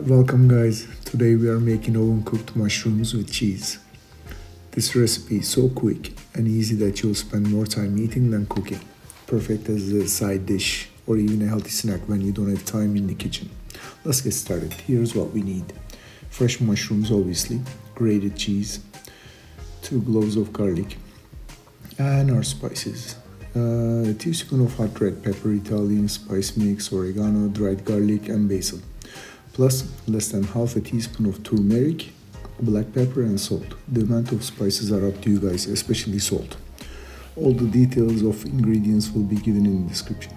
Welcome guys, today we are making oven cooked mushrooms with cheese. This recipe is so quick and easy that you'll spend more time eating than cooking. Perfect as a side dish or even a healthy snack when you don't have time in the kitchen. Let's get started. Here's what we need. Fresh mushrooms obviously, grated cheese, 2 cloves of garlic, and our spices. A teaspoon of hot red pepper, Italian spice mix, oregano, dried garlic, and basil. Plus less than half a teaspoon of turmeric, black pepper, and salt. The amount of spices are up to you guys, especially salt. All the details of ingredients will be given in the description.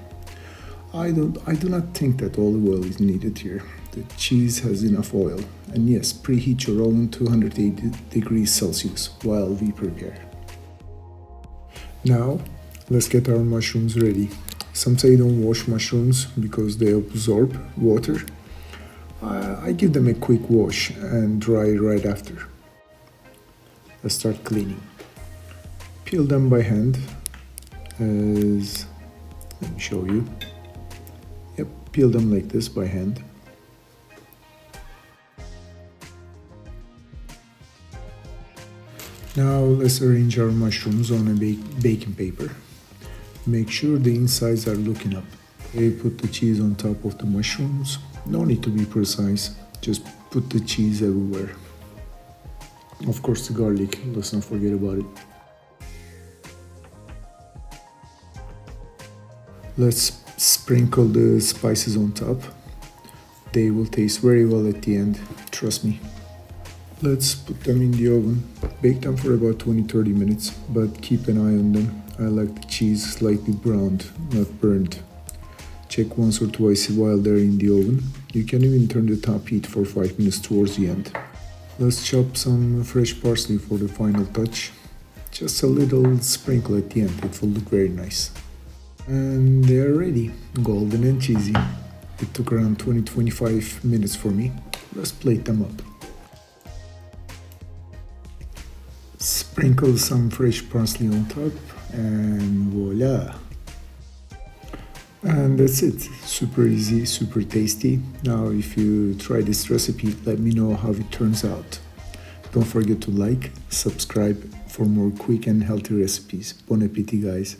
I do not think that olive oil is needed here. The cheese has enough oil. And yes, preheat your oven to 180 degrees Celsius while we prepare. Now, let's get our mushrooms ready. Some say don't wash mushrooms because they absorb water. I give them a quick wash and dry right after. Let's start cleaning. Peel them by hand. Let me show you. Yep, peel them like this by hand. Now let's arrange our mushrooms on a baking paper. Make sure the insides are looking up. Okay, put the cheese on top of the mushrooms. No need to be precise, just put the cheese everywhere. Of course the garlic, let's not forget about it. Let's sprinkle the spices on top. They will taste very well at the end, trust me. Let's put them in the oven. Bake them for about 20-30 minutes, but keep an eye on them. I like the cheese slightly browned, not burned. Check once or twice while they're in the oven. You can even turn the top heat for 5 minutes towards the end. Let's chop some fresh parsley for the final touch. Just a little sprinkle at the end, it will look very nice. And they are ready, golden and cheesy. It took around 20-25 minutes for me. Let's plate them up. Sprinkle some fresh parsley on top and voila! And that's it. Super easy, super tasty. Now if you try this recipe, let me know how it turns out. Don't forget to like, subscribe for more quick and healthy recipes. Bon appetit guys.